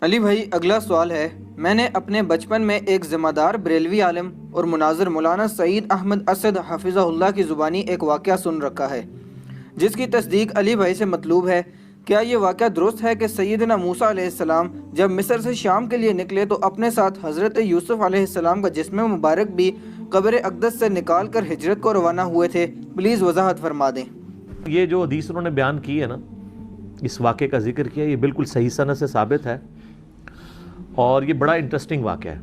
علی بھائی، اگلا سوال ہے۔ میں نے اپنے بچپن میں ایک ذمہ دار بریلوی عالم اور مناظر مولانا سعید احمد اسد حفظہ اللہ کی زبانی ایک واقعہ سن رکھا ہے جس کی تصدیق علی بھائی سے مطلوب ہے۔ کیا یہ واقعہ درست ہے کہ سیدنا موسیٰ علیہ السلام جب مصر سے شام کے لیے نکلے تو اپنے ساتھ حضرت یوسف علیہ السلام کا جسم مبارک بھی قبر اقدس سے نکال کر ہجرت کو روانہ ہوئے تھے؟ پلیز وضاحت فرما دیں۔ یہ جو حدیث انہوں نے بیان کی ہے نا، اس واقعے کا ذکر کیا، یہ بالکل صحیح سند سے ثابت ہے اور یہ بڑا انٹرسٹنگ واقعہ ہے۔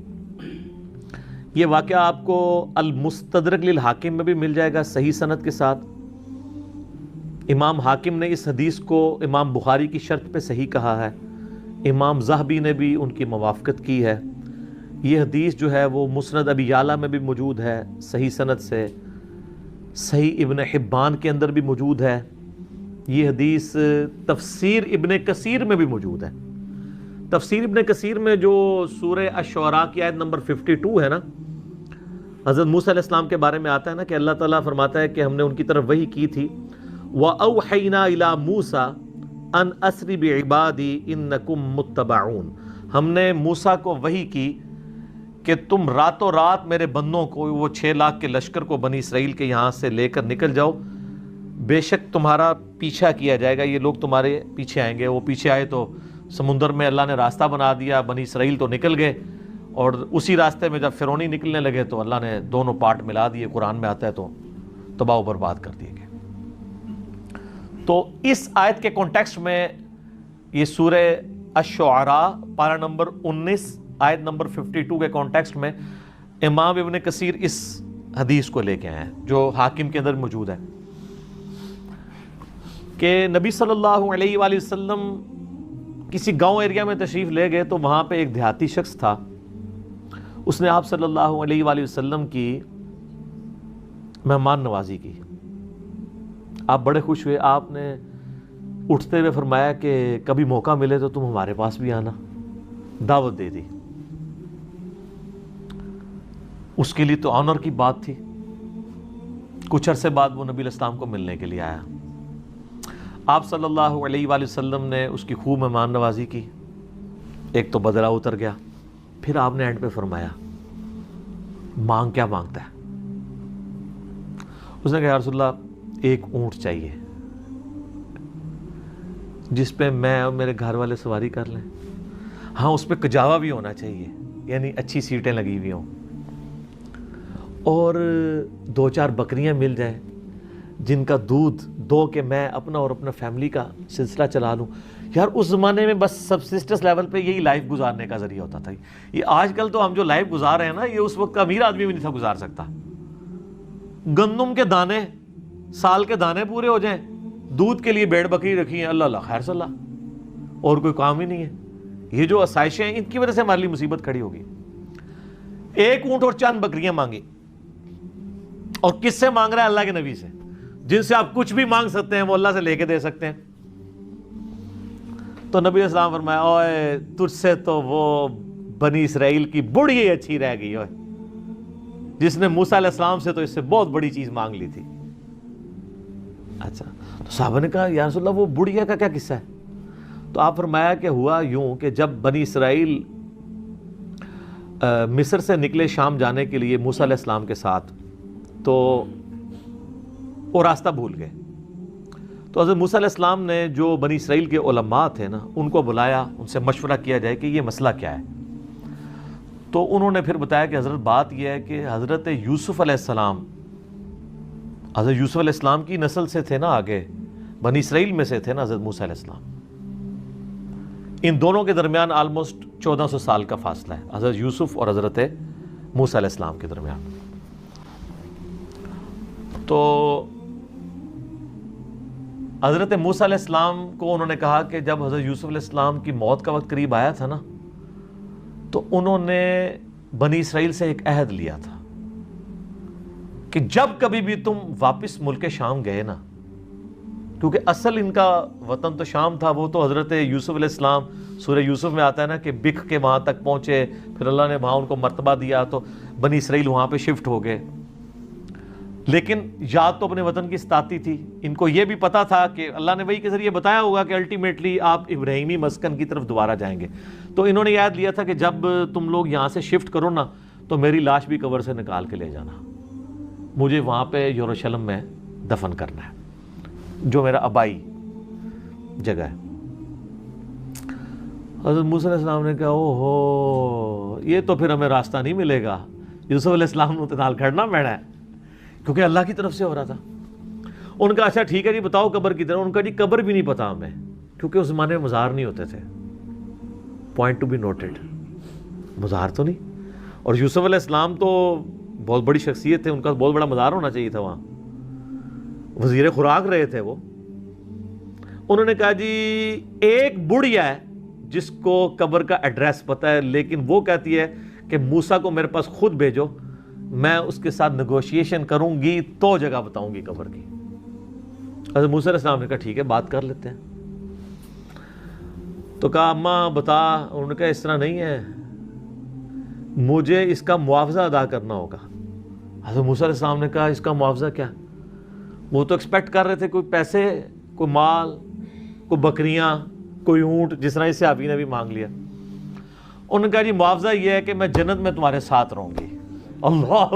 یہ واقعہ آپ کو المستدرک للحاکم میں بھی مل جائے گا صحیح سند کے ساتھ۔ امام حاکم نے اس حدیث کو امام بخاری کی شرط پہ صحیح کہا ہے، امام ذہبی نے بھی ان کی موافقت کی ہے۔ یہ حدیث جو ہے وہ مسند ابی یعلا میں بھی موجود ہے صحیح سند سے، صحیح ابن حبان کے اندر بھی موجود ہے۔ یہ حدیث تفسیر ابن کثیر میں بھی موجود ہے۔ تفسیر ابن کثیر میں جو سورہ الشعراء کی آیت نمبر 52 ہے نا، حضرت موسیٰ علیہ السلام کے بارے میں آتا ہے نا کہ اللہ تعالیٰ فرماتا ہے کہ ہم نے ان کی طرف وحی کی تھی، وَأَوْحَيْنَا إِلَىٰ مُوسَىٰ أَنْ أَسْرِ بِعِبَادِي إِنَّكُمْ مُتَّبَعُونَ، ہم نے موسیٰ کو وحی کی کہ تم راتوں رات میرے بندوں کو، وہ 6 لاکھ کے لشکر کو بنی اسرائیل کے یہاں سے لے کر نکل جاؤ، بے شک تمہارا پیچھا کیا جائے گا، یہ لوگ تمہارے پیچھے آئیں گے۔ وہ پیچھے آئے تو سمندر میں اللہ نے راستہ بنا دیا، بنی اسرائیل تو نکل گئے، اور اسی راستے میں جب فرعونی نکلنے لگے تو اللہ نے دونوں پارٹ ملا دیے، قرآن میں آتا ہے، تو تباہ و برباد کر دیے گئے۔ تو اس آیت کے کانٹیکسٹ میں یہ سورہ الشعراء پارہ نمبر 19 آیت نمبر 52 کے کانٹیکسٹ میں امام ابن کثیر اس حدیث کو لے کے آئے ہیں جو حاکم کے اندر موجود ہے کہ نبی صلی اللہ علیہ وآلہ وسلم کسی گاؤں ایریا میں تشریف لے گئے تو وہاں پہ ایک دیہاتی شخص تھا، اس نے آپ صلی اللہ علیہ وآلہ وسلم کی مہمان نوازی کی۔ آپ بڑے خوش ہوئے، آپ نے اٹھتے ہوئے فرمایا کہ کبھی موقع ملے تو تم ہمارے پاس بھی آنا، دعوت دے دی۔ اس کے لیے تو آنر کی بات تھی۔ کچھ عرصے بعد وہ نبی علیہ السلام کو ملنے کے لیے آیا، آپ صلی اللہ علیہ وآلہ وسلم نے اس کی خوب مہمان نوازی کی، ایک تو بدلہ اتر گیا۔ پھر آپ نے اینڈ پہ فرمایا مانگ کیا مانگتا ہے؟ اس نے کہا یا رسول اللہ ایک اونٹ چاہیے جس پہ میں اور میرے گھر والے سواری کر لیں، ہاں اس پہ کجاوا بھی ہونا چاہیے، یعنی اچھی سیٹیں لگی ہوئی ہوں، اور 2-4 بکریاں مل جائیں جن کا دودھ دو کہ میں اپنا اور اپنا فیملی کا سلسلہ چلا لوں۔ یار اس زمانے میں بس سبسسٹنس لیول پہ یہی لائف گزارنے کا ذریعہ ہوتا تھا۔ یہ آج کل تو ہم جو لائف گزار رہے ہیں نا، یہ اس وقت کا امیر آدمی بھی نہیں تھا گزار سکتا۔ گندم کے دانے، سال کے دانے پورے ہو جائیں، دودھ کے لیے بھیڑ بکری رکھی ہیں، اللہ اللہ خیر صلی اللہ، اور کوئی کام ہی نہیں ہے۔ یہ جو آسائشیں ہیں ان کی وجہ سے ہمارے لیے مصیبت کھڑی ہوگی۔ ایک اونٹ اور چند بکریاں مانگی، اور کس سے مانگ رہا ہے؟ اللہ کے نبی سے، جن سے آپ کچھ بھی مانگ سکتے ہیں وہ اللہ سے لے کے دے سکتے ہیں۔ تو نبی علیہ السلام فرمایا اوے تجھ سے تو وہ بنی اسرائیل کی بڑھی اچھی رہ گئی، اوے جس نے موسیٰ علیہ السلام سے تو اس سے بہت بڑی چیز مانگ لی تھی۔ اچھا، تو صحابہ نے کہا یا رسول اللہ وہ بڑھیا کا کیا قصہ ہے؟ تو آپ فرمایا کہ ہوا یوں کہ جب بنی اسرائیل مصر سے نکلے شام جانے کے لیے موسیٰ علیہ السلام کے ساتھ، تو وہ راستہ بھول گئے۔ تو حضرت موسیٰ علیہ السلام نے جو بنی اسرائیل کے علماء تھے نا، ان کو بلایا، ان سے مشورہ کیا جائے کہ یہ مسئلہ کیا ہے۔ تو انہوں نے پھر بتایا کہ حضرت بات یہ ہے کہ حضرت یوسف علیہ السلام، حضرت یوسف علیہ السلام کی نسل سے تھے نا، آگے بنی اسرائیل میں سے تھے نا حضرت موسیٰ علیہ السلام۔ ان دونوں کے درمیان آلموسٹ 1400 سال کا فاصلہ ہے، حضرت یوسف اور حضرت موسیٰ علیہ السلام کے درمیان۔ تو حضرت موسیٰ علیہ السلام کو انہوں نے کہا کہ جب حضرت یوسف علیہ السلام کی موت کا وقت قریب آیا تھا نا، تو انہوں نے بنی اسرائیل سے ایک عہد لیا تھا کہ جب کبھی بھی تم واپس ملک شام گئے نا، کیونکہ اصل ان کا وطن تو شام تھا، وہ تو حضرت یوسف علیہ السلام سورہ یوسف میں آتا ہے نا کہ بکھ کے وہاں تک پہنچے، پھر اللہ نے وہاں ان کو مرتبہ دیا تو بنی اسرائیل وہاں پہ شفٹ ہو گئے۔ لیکن یاد تو اپنے وطن کی ستاتی تھی. ان کو یہ بھی پتا تھا کہ اللہ نے وحی کے ذریعے بتایا ہوگا کہ الٹیمیٹلی آپ ابراہیمی مسکن کی طرف دوبارہ جائیں گے. تو انہوں نے یاد لیا تھا کہ جب تم لوگ یہاں سے شفٹ کرو نا تو میری لاش بھی قبر سے نکال کے لے جانا, مجھے وہاں پہ یروشلم میں دفن کرنا ہے, جو میرا آبائی جگہ ہے. حضرت موسیٰ علیہ السلام نے کہا او ہو, یہ تو پھر ہمیں راستہ نہیں ملے گا. یوسف علیہ السلام نے تو نال کھڑنا پینا ہے, کیونکہ اللہ کی طرف سے ہو رہا تھا. ان کا اچھا ٹھیک ہے جی بتاؤ قبر کی طرف. ان کا جی قبر بھی نہیں پتا ہمیں, کیونکہ اس زمانے میں مزار نہیں ہوتے تھے. پوائنٹ ٹو بی نوٹڈ, مزار تو نہیں. اور یوسف علیہ السلام تو بہت بڑی شخصیت تھے, ان کا بہت بڑا مزار ہونا چاہیے تھا وہاں, وزیر خوراک رہے تھے وہ. انہوں نے کہا جی ایک بڑھیا ہے جس کو قبر کا ایڈریس پتا ہے, لیکن وہ کہتی ہے کہ موسیٰ کو میرے پاس خود بھیجو, میں اس کے ساتھ نیگوشیشن کروں گی تو جگہ بتاؤں گی قبر کی. حضرت موسیٰ علیہ السلام نے کہا ٹھیک ہے بات کر لیتے ہیں. تو کہا اماں بتا. انہوں نے کہا اس طرح نہیں ہے, مجھے اس کا معاوضہ ادا کرنا ہوگا. حضرت موسیٰ علیہ السلام نے کہا اس کا معاوضہ کیا؟ وہ تو ایکسپیکٹ کر رہے تھے کوئی پیسے, کوئی مال, کوئی بکریاں, کوئی اونٹ, جس طرح اس صحابی نے بھی مانگ لیا. انہوں نے کہا جی معاوضہ یہ ہے کہ میں جنت میں تمہارے ساتھ رہوں گی. اللہ,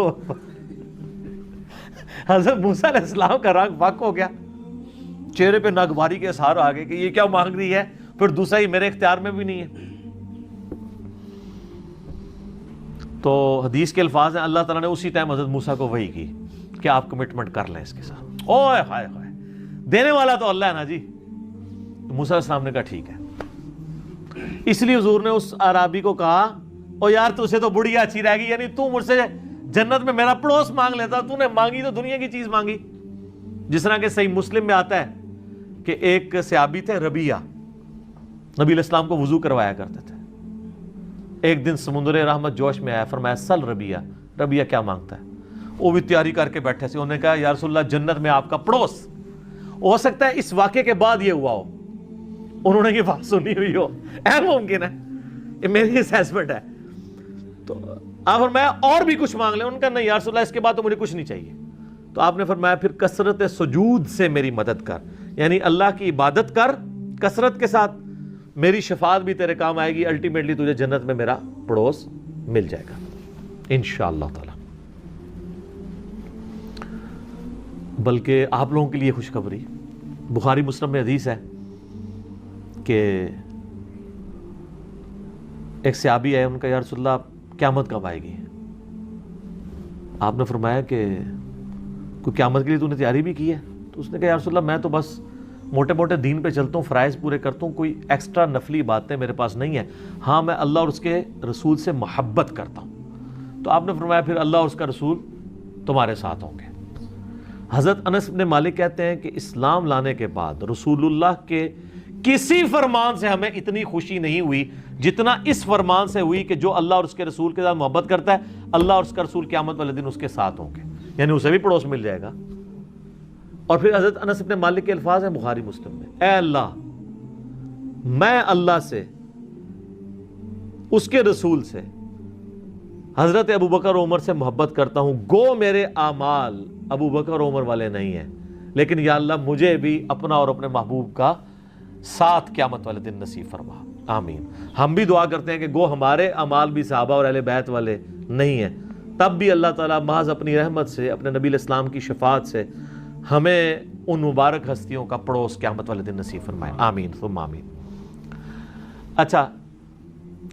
حضرت موسیٰ علیہ السلام کا رنگ فاق ہو گیا, چہرے پہ ناگواری کے اظہار آ گئے کہ یہ کیا مانگ رہی ہے, پھر دوسرا ہی میرے اختیار میں بھی نہیں ہے. تو حدیث کے الفاظ ہیں, اللہ تعالیٰ نے اسی ٹائم حضرت موسیٰ کو وحی کی کہ آپ کمٹمنٹ کر لیں اس کے ساتھ. اوہ ہائے ہائے, دینے والا تو اللہ ہے نا جی. تو موسیٰ علیہ السلام نے کہا ٹھیک ہے. اس لیے حضور نے اس عرابی کو کہا او یار تجھے تو بڑھیا اچھی رہ گئی, یعنی تو مجھ سے جنت میں میرا پڑوس مانگ لیتا, تو نے مانگی تو دنیا کی چیز مانگی. جس طرح کہ صحیح مسلم میں آتا ہے کہ ایک صحابی تھے ربیہ, نبی علیہ السلام کو وضو کروایا کرتے تھے. ایک دن سمندر رحمت جوش میں آیا, فرمایا سل ربیہ, ربیہ کیا مانگتا ہے؟ وہ بھی تیاری کر کے بیٹھے سے. انہوں نے کہا یا رسول اللہ جنت میں آپ کا پڑوس. ہو سکتا ہے اس واقعے کے بعد یہ ہوا ہو, انہوں نے یہ بات سنی ہوئی ہو, اہم ممکن ہے, یہ میری اسیسمنٹ ہے. تو آپ فرمایا اور بھی کچھ مانگ لیں. ان کا نہیں یا رسول اللہ اس کے بعد تو مجھے کچھ نہیں چاہیے. تو آپ نے فرمایا پھر کثرت سجود سے میری مدد کر, یعنی اللہ کی عبادت کر کثرت کے ساتھ, میری شفاعت بھی تیرے کام آئے گی, الٹیمیٹلی تجھے جنت میں میرا پڑوس مل جائے گا انشاءاللہ تعالی. بلکہ آپ لوگوں کے لیے خوشخبری, بخاری مسلم میں حدیث ہے کہ ایک صحابی ہے, ان کا یا رسول اللہ قیامت کب آئے گی؟ آپ نے فرمایا کہ کوئی قیامت کے لیے تو نے تیاری بھی کی ہے؟ تو اس نے کہا یا رسول اللہ میں تو بس موٹے موٹے دین پہ چلتا ہوں, فرائض پورے کرتا ہوں, کوئی ایکسٹرا نفلی باتیں میرے پاس نہیں ہیں. ہاں میں اللہ اور اس کے رسول سے محبت کرتا ہوں. تو آپ نے فرمایا پھر اللہ اور اس کا رسول تمہارے ساتھ ہوں گے. حضرت انس بن مالک کہتے ہیں کہ اسلام لانے کے بعد رسول اللہ کے کسی فرمان سے ہمیں اتنی خوشی نہیں ہوئی جتنا اس فرمان سے ہوئی کہ جو اللہ اور اس کے رسول کے ساتھ محبت کرتا ہے, اللہ اور اس کا رسول قیامت والے دن اس کے ساتھ ہوں گے, یعنی اسے بھی پڑوس مل جائے گا. اور پھر حضرت انس بن مالک کے الفاظ ہیں بخاری مسلم میں, اے اللہ میں اللہ سے, اس کے رسول سے, حضرت ابو بکر عمر سے محبت کرتا ہوں, گو میرے اعمال ابو بکر عمر والے نہیں ہیں, لیکن یا اللہ مجھے بھی اپنا اور اپنے محبوب کا ساتھ قیامت والے دن نصیب فرما, آمین. ہم بھی دعا کرتے ہیں کہ گو ہمارے اعمال بھی صحابہ اور اہل بیت والے نہیں ہیں, تب بھی اللہ تعالیٰ محض اپنی رحمت سے, اپنے نبی علیہ السلام کی شفاعت سے ہمیں ان مبارک ہستیوں کا پڑوس قیامت والے دن نصیب فرمائے, آمین ثم آمین. اچھا,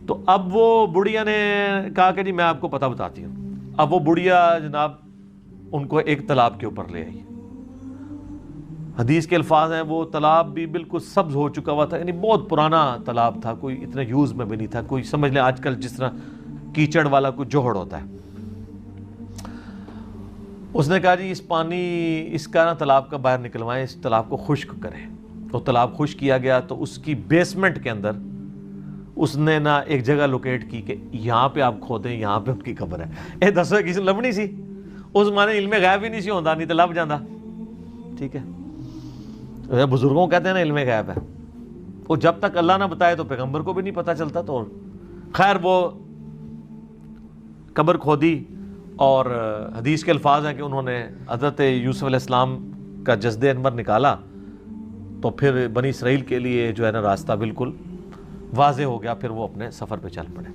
تو اب وہ بڑھیا نے کہا کہ جی میں آپ کو پتہ بتاتی ہوں. اب وہ بڑھیا جناب ان کو ایک تالاب کے اوپر لے آئی. حدیث کے الفاظ ہیں وہ تالاب بھی بالکل سبز ہو چکا ہوا تھا, یعنی بہت پرانا تالاب تھا, کوئی اتنا یوز میں بھی نہیں تھا, کوئی سمجھ لیں آج کل جس طرح کیچڑ والا کوئی جوہڑ ہوتا ہے. اس نے کہا جی اس پانی اس کا نا تالاب کا باہر نکلوائیں, اس تالاب کو خشک کریں. تو تالاب خشک کیا گیا, تو اس کی بیسمنٹ کے اندر اس نے نا ایک جگہ لوکیٹ کی کہ یہاں پہ آپ کھودیں, یہاں پہ ان کی قبر ہے. اے دسو کسی لبنی سی, اس مانے علم غیب ہی نہیں سی ہوندا, نہیں تو لب جاندہ. ٹھیک ہے, بزرگوں کہتے ہیں نا علم غیب ہے, وہ جب تک اللہ نہ بتائے تو پیغمبر کو بھی نہیں پتہ چلتا. تو خیر وہ قبر کھودی, اور حدیث کے الفاظ ہیں کہ انہوں نے حضرت یوسف علیہ السلام کا جسد انور نکالا تو پھر بنی اسرائیل کے لیے جو ہے نا راستہ بالکل واضح ہو گیا، پھر وہ اپنے سفر پہ چل پڑے۔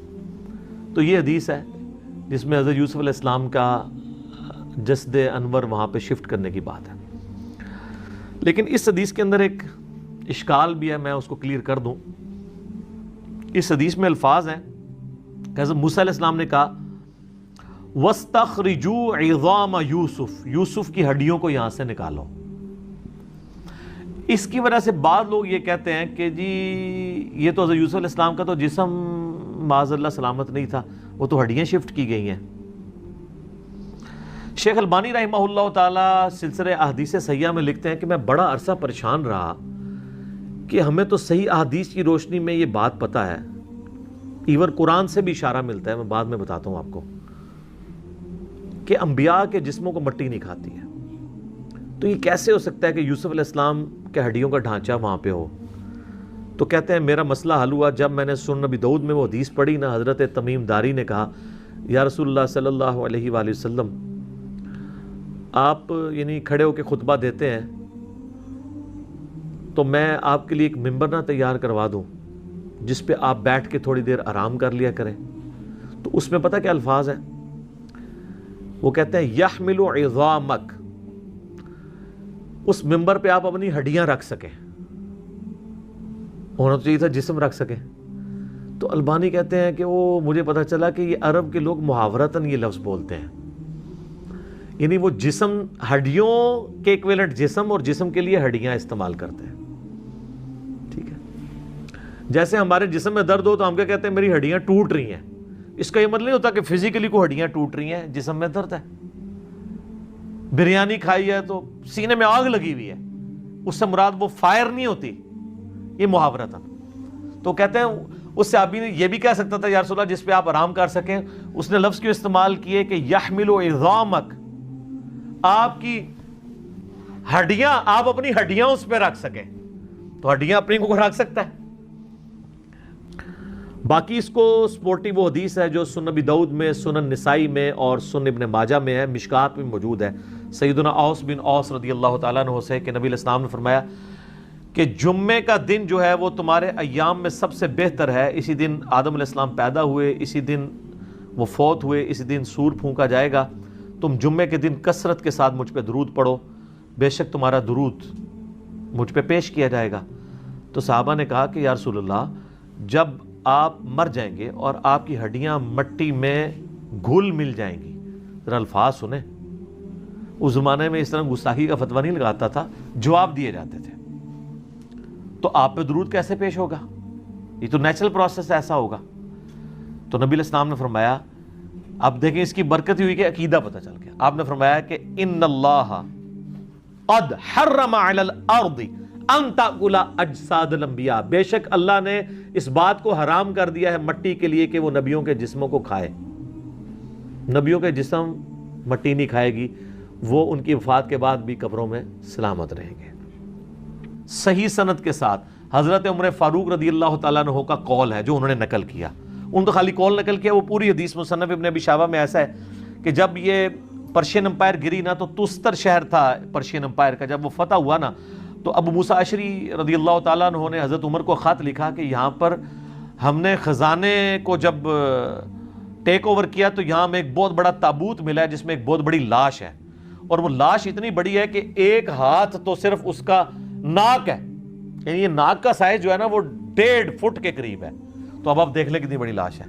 تو یہ حدیث ہے جس میں حضرت یوسف علیہ السلام کا جسد انور وہاں پہ شفٹ کرنے کی بات ہے۔ لیکن اس حدیث کے اندر ایک اشکال بھی ہے، میں اس کو کلیئر کر دوں۔ اس حدیث میں الفاظ ہیں کہ حضرت موسیٰ علیہ السلام نے کہا وَاسْتَخْرِجُوا عِظَامَ یوسف، یوسف کی ہڈیوں کو یہاں سے نکالو۔ اس کی وجہ سے بعض لوگ یہ کہتے ہیں کہ جی یہ تو حضرت یوسف علیہ السلام کا تو جسم معاذ اللہ سلامت نہیں تھا، وہ تو ہڈیاں شفٹ کی گئی ہیں۔ شیخ البانی رحمہ اللہ تعالیٰ سلسلہ احادیث صحیحہ میں لکھتے ہیں کہ میں بڑا عرصہ پریشان رہا کہ ہمیں تو صحیح احادیث کی روشنی میں یہ بات پتہ ہے، ایون قرآن سے بھی اشارہ ملتا ہے، میں بعد میں بتاتا ہوں آپ کو، کہ انبیاء کے جسموں کو مٹی نہیں کھاتی ہے۔ تو یہ کیسے ہو سکتا ہے کہ یوسف علیہ السلام کے ہڈیوں کا ڈھانچہ وہاں پہ ہو؟ تو کہتے ہیں میرا مسئلہ حل ہوا جب میں نے سنن نبی داؤد میں وہ حدیث پڑھی نا، حضرت تمیم داری نے کہا یا رسول اللہ صلی اللہ علیہ وآلہ وسلم، آپ یعنی کھڑے ہو کے خطبہ دیتے ہیں تو میں آپ کے لیے ایک ممبر نہ تیار کروا دوں جس پہ آپ بیٹھ کے تھوڑی دیر آرام کر لیا کریں۔ تو اس میں پتہ کیا الفاظ ہیں؟ وہ کہتے ہیں یحمل عظامک، اس ممبر پہ آپ اپنی ہڈیاں رکھ سکیں، ہونا تو چاہیے تھا جسم رکھ سکیں۔ تو البانی کہتے ہیں کہ وہ مجھے پتہ چلا کہ یہ عرب کے لوگ محاورتاً یہ لفظ بولتے ہیں، یعنی وہ جسم ہڈیوں کے ایکویلنٹ جسم اور جسم کے لیے ہڈیاں استعمال کرتے ہیں۔ ٹھیک ہے، جیسے ہمارے جسم میں درد ہو تو ہم کیا کہتے ہیں میری ہڈیاں ٹوٹ رہی ہیں، اس کا یہ مطلب نہیں ہوتا کہ فزیکلی کو ہڈیاں ٹوٹ رہی ہیں، جسم میں درد ہے۔ بریانی کھائی ہے تو سینے میں آگ لگی ہوئی ہے، اس سے مراد وہ فائر نہیں ہوتی، یہ محاورت ہے۔ تو کہتے ہیں اس صحابی نے یہ بھی کہہ سکتا تھا یا رسول اللہ جس پہ آپ آرام کر سکیں، اس نے لفظ کیوں استعمال کیے کہ یحمل عظامک، آپ کی ہڈیاں، آپ اپنی ہڈیاں اس پہ رکھ سکیں، تو ہڈیاں اپنی کو رکھ سکتا ہے۔ باقی اس کو سپورٹی وہ حدیث ہے جو سنن نبی داؤد میں، سنن نسائی میں اور سنن ابن ماجہ میں ہے، مشکات میں موجود ہے، سیدنا اوس بن اوس رضی اللہ تعالیٰ عنہ سے کہ نبی علیہ السلام نے فرمایا کہ جمعے کا دن جو ہے وہ تمہارے ایام میں سب سے بہتر ہے، اسی دن آدم علیہ السلام پیدا ہوئے، اسی دن وہ فوت ہوئے، اسی دن سور پھونکا جائے گا، تم جمعے کے دن کثرت کے ساتھ مجھ پہ درود پڑھو، بے شک تمہارا درود مجھ پہ پیش کیا جائے گا۔ تو صحابہ نے کہا کہ یا رسول اللہ جب آپ مر جائیں گے اور آپ کی ہڈیاں مٹی میں گھل مل جائیں گی، ذرا الفاظ سنیں، اس زمانے میں اس طرح گستاخی کا فتویٰ نہیں لگاتا تھا، جواب دیے جاتے تھے، تو آپ پہ درود کیسے پیش ہوگا؟ یہ تو نیچرل پروسیس ایسا ہوگا۔ تو نبی علیہ السلام نے فرمایا، اب دیکھیں اس کی برکت ہوئی کہ عقیدہ پتہ چل گیا، آپ نے فرمایا کہ ان اللہ قد حرم علی الارض ان تاکل اجساد الانبیاء، بے شک اللہ نے اس بات کو حرام کر دیا ہے مٹی کے لیے کہ وہ نبیوں کے جسموں کو کھائے، نبیوں کے جسم مٹی نہیں کھائے گی، وہ ان کی وفات کے بعد بھی قبروں میں سلامت رہیں گے۔ صحیح سند کے ساتھ حضرت عمر فاروق رضی اللہ تعالیٰ عنہ کا قول ہے جو انہوں نے نقل کیا، ان تو خالی قول نقل کیا، وہ پوری حدیث مصنف ابن ابی شیبہ میں ایسا ہے کہ جب یہ پرشین امپائر گری نا تو تستر شہر تھا پرشین امپائر کا، جب وہ فتح ہوا نا تو ابو موسیٰ اشعری رضی اللہ تعالیٰ عنہ نے حضرت عمر کو خط لکھا کہ یہاں پر ہم نے خزانے کو جب ٹیک اوور کیا تو یہاں میں ایک بہت بڑا تابوت ملا ہے جس میں ایک بہت بڑی لاش ہے، اور وہ لاش اتنی بڑی ہے کہ ایک ہاتھ تو صرف اس کا ناک ہے، یعنی یہ ناک کا سائز جو ہے نا وہ 1.5 فٹ کے قریب ہے، تو اب آپ دیکھ لیں کتنی بڑی لاش ہے۔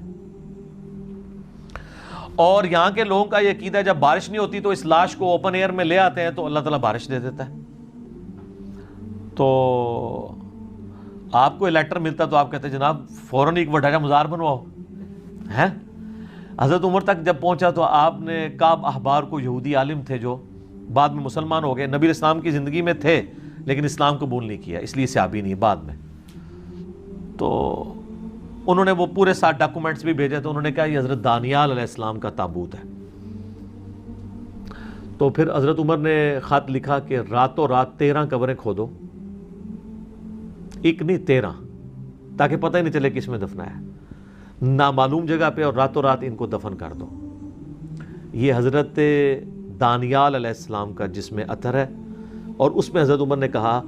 اور یہاں کے لوگوں کا یہ عقیدہ ہے جب بارش نہیں ہوتی تو اس لاش کو اوپن ایئر میں لے آتے ہیں تو اللہ تعالیٰ بارش دے دیتا ہے۔ تو آپ کو لیٹر ملتا تو آپ کہتے ہیں جناب فوراً ایک وڈھا مزار بنواؤ ہے۔ حضرت عمر تک جب پہنچا تو آپ نے کعب احبار کو، یہودی عالم تھے جو بعد میں مسلمان ہو گئے، نبی علیہ السلام کی زندگی میں تھے لیکن اسلام قبول نہیں کیا، اس لیے صحابی نہیں بعد میں، تو انہوں نے وہ پورے 7 ڈاکومنٹس بھی بھیجے، تو انہوں نے کہا یہ حضرت دانیال علیہ السلام کا تابوت ہے۔ تو پھر حضرت عمر نے خط لکھا کہ راتوں رات 13 قبریں کھودو، ایک نہیں 13، تاکہ پتہ ہی نہیں چلے کس میں دفنایا ہے، نامعلوم جگہ پہ، اور راتوں رات ان کو دفن کر دو۔ یہ حضرت دانیال علیہ السلام کا جسم اطہر ہے، اور اس میں حضرت عمر نے کہا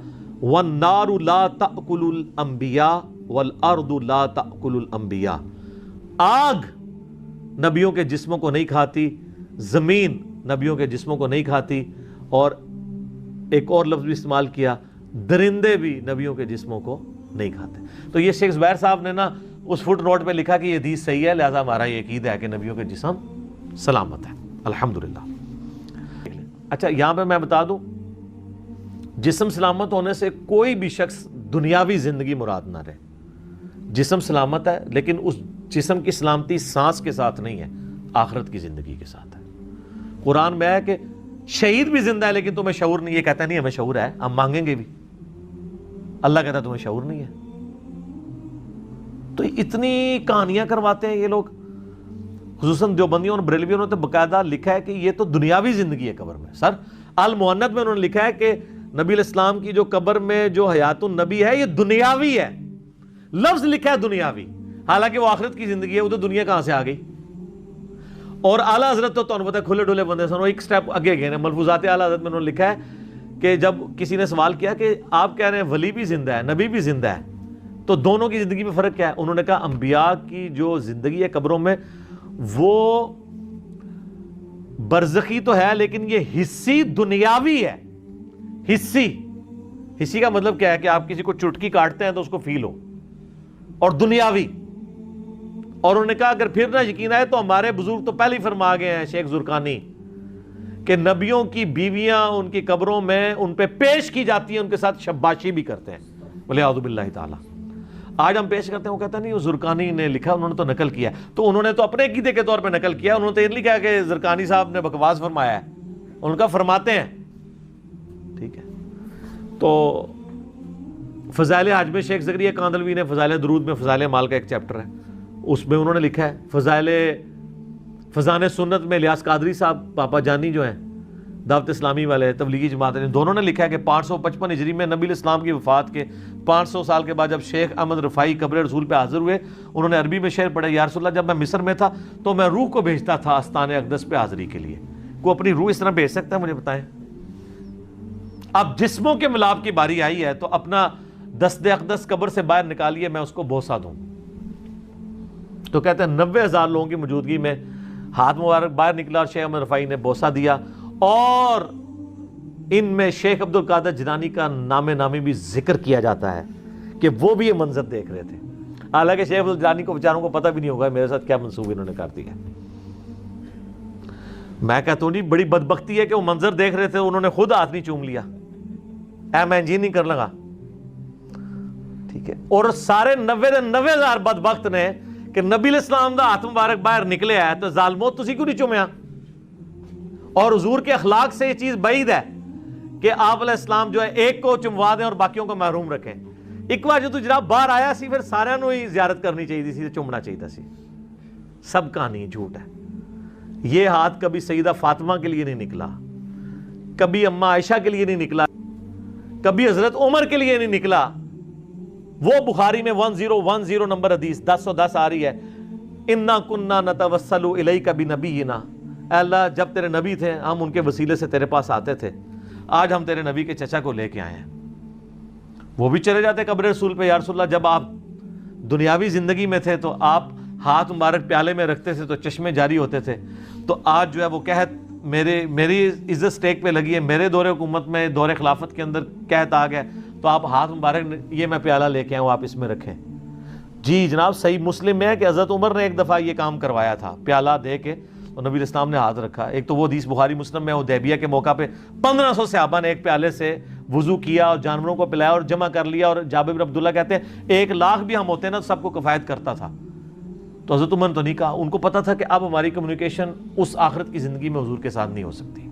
وَالنَّارُ لَا تَأْكُلُ الْأَنْبِيَاءَ وَالْأَرْضُ لَا تَأْكُلُ الْأَنْبِيَاءَ، آگ نبیوں کے جسموں کو نہیں کھاتی، زمین نبیوں کے جسموں کو نہیں کھاتی، اور ایک اور لفظ بھی استعمال کیا، درندے بھی نبیوں کے جسموں کو نہیں کھاتے۔ تو یہ شیخ زبیر صاحب نے نا اس فٹ نوٹ پہ لکھا کہ یہ حدیث صحیح ہے، لہذا ہمارا یہ عقیدہ ہے کہ نبیوں کے جسم سلامت ہے، الحمدللہ۔ اچھا یہاں پہ میں بتا دوں، جسم سلامت ہونے سے کوئی بھی شخص دنیاوی زندگی مراد نہ رہے۔ جسم سلامت ہے لیکن اس جسم کی سلامتی سانس کے ساتھ نہیں ہے، آخرت کی زندگی کے ساتھ ہے۔ قرآن میں ہے کہ شہید بھی زندہ ہے لیکن تمہیں شعور نہیں، یہ کہتا نہیں ہمیں شعور ہے، ہم مانگیں گے بھی، اللہ کہتا ہے تمہیں شعور نہیں ہے۔ تو اتنی کہانیاں کرواتے ہیں یہ لوگ، خصوصاً دیوبندیوں اور بریلویوں نے تو باقاعدہ لکھا ہے کہ یہ تو دنیاوی زندگی ہے قبر میں۔ سر المؤنت میں انہوں نے لکھا ہے کہ نبی علیہ السلام کی جو قبر میں جو حیات النبی ہے یہ دنیاوی ہے، لفظ لکھا ہے دنیاوی، حالانکہ وہ آخرت کی زندگی ہے، وہ تو دنیا کہاں سے آ گئی۔ اور اعلیٰ حضرت تو تمہیں پتہ ہے کھلے ڈولے بندے سن، وہ ایک سٹیپ آگے گئے ہیں۔ ملفوظات اعلیٰ حضرت میں انہوں نے لکھا ہے کہ جب کسی نے سوال کیا کہ آپ کہہ رہے ہیں ولی بھی زندہ ہے، نبی بھی زندہ ہے، تو دونوں کی زندگی میں فرق کیا ہے؟ انہوں نے کہا انبیاء کی جو زندگی ہے قبروں میں وہ برزخی تو ہے لیکن یہ حصی دنیاوی ہے۔ حصی کا مطلب کیا ہے کہ آپ کسی کو چٹکی کاٹتے ہیں تو اس کو فیل ہو، اور دنیاوی۔ اور انہوں نے کہا اگر پھر نہ یقین آئے تو ہمارے بزرگ تو پہلے ہی فرما گئے ہیں، شیخ زرقانی، کہ نبیوں کی بیویاں ان کی قبروں میں ان پہ پیش کی جاتی ہیں، ان کے ساتھ شباشی بھی کرتے ہیں، بولے اعوذ باللہ تعالیٰ۔ آج ہم پیش کرتے ہیں، وہ کہتا نہیں وہ زرقانی نے لکھا، انہوں نے تو نقل کیا، تو انہوں نے تو اپنے عقیدے کے طور پہ نقل کیا، انہوں نے تو یہ نہیں کہا کہ زرقانی صاحب نے بکواس فرمایا ہے، ان کا فرماتے ہیں، ٹھیک ہے۔ تو فضائل حج میں شیخ زکریا کاندلوی نے فضائل درود میں فضائل اعمال کا ایک چیپٹر ہے، اس میں انہوں نے لکھا ہے۔ فضائل سنت میں الیاس قادری صاحب پاپا جانی جو ہیں دعوت اسلامی والے تبلیغی جماعت، دونوں نے لکھا ہے کہ 555 ہجری میں نبی الاسلام کی وفات کے 500 سال کے بعد جب شیخ احمد رفاعی قبر رسول پہ حاضر ہوئے، انہوں نے عربی میں شعر پڑھا، یا رسول اللہ جب میں مصر میں تھا تو میں روح کو بھیجتا تھا آستان اقدس پہ حاضری کے لیے۔ کوئی اپنی روح اس طرح بھیج سکتا ہے؟ مجھے بتائیں۔ اب جسموں کے ملاپ کی باری آئی ہے تو اپنا دست اقدس قبر سے باہر نکالیے، میں اس کو بوسہ دوں۔ تو کہتے ہیں 90,000 لوگوں کی موجودگی میں ہاتھ مبارک باہر نکلا اور شیخ احمد رفاعی نے بوسہ دیا، اور ان میں شیخ عبد القادر جیلانی کا نامی بھی ذکر کیا جاتا ہے کہ وہ بھی یہ منظر دیکھ رہے تھے، حالانکہ شیخ عبد الجیلانی کو بیچاروں کو پتہ بھی نہیں ہوگا میرے ساتھ کیا منصوبہ انہوں نے کر دیا۔ میں کہتا ہوں نہیں، بڑی بدبختی ہے کہ وہ منظر دیکھ رہے تھے، انہوں نے خود ہاتھ نہیں چوم لیا، میں انجین نہیں کر لگا، ٹھیک ہے۔ اور سارے 90,000 بدبخت نے کہ نبی علیہ السلام دا ہاتھ مبارک باہر نکلے ہے تو ظالمو تسی کیوں نہیں چومیا؟ اور حضور کے اخلاق سے یہ چیز بعید ہے کہ آپ علیہ السلام جو ہے ایک کو چموا دیں اور باقیوں کو محروم رکھیں۔ ایک بار جو تو جناب باہر آیا سی پھر سارے نو ہی زیارت کرنی چاہیے سی، چومنا چاہیے سی، سب کہانی جھوٹ ہے۔ یہ ہاتھ کبھی سیدہ فاطمہ کے لیے نہیں نکلا، کبھی اماں عائشہ کے لیے نہیں نکلا، کبھی حضرت عمر کے لیے نہیں نکلا۔ وہ بخاری میں 1010 نمبر حدیث 1010 آ رہی ہے، اِنَّا كُنَّا نَتَوَسَّلُ إِلَيْكَ بِنَبِيِّنَا، اے اللہ جب تیرے نبی تھے ہم ان کے وسیلے سے تیرے پاس آتے تھے، آج ہم تیرے نبی کے چچا کو لے کے آئے ہیں۔ وہ بھی چلے جاتے قبر رسول پہ، یا رسول اللہ جب آپ دنیاوی زندگی میں تھے تو آپ ہاتھ مبارک پیالے میں رکھتے تھے تو چشمے جاری ہوتے تھے، تو آج جو ہے وہ قحط میری عزت سٹیک پہ لگی ہے، میرے دور حکومت میں دور خلافت کے اندر قحط آ گیا، تو آپ ہاتھ مبارک یہ میں پیالہ لے کے آؤں آپ اس میں رکھیں۔ جی جناب صحیح مسلم میں ہے کہ حضرت عمر نے ایک دفعہ یہ کام کروایا تھا، پیالہ دے کے اور نبی علیہ السلام نے ہاتھ رکھا۔ ایک تو وہ حدیث بخاری مسلم میں حدیبیہ کے موقع پہ 1500 صحابہ نے ایک پیالے سے وضو کیا اور جانوروں کو پلایا اور جمع کر لیا، اور جابر بن عبداللہ کہتے ہیں 1,00,000 بھی ہم ہوتے نا تو سب کو کفایت کرتا تھا۔ تو حضرت عمر نے تو نہیں کہا، ان کو پتا تھا کہ اب ہماری کمیونیکیشن اس آخرت کی زندگی میں حضور کے ساتھ نہیں ہو سکتی۔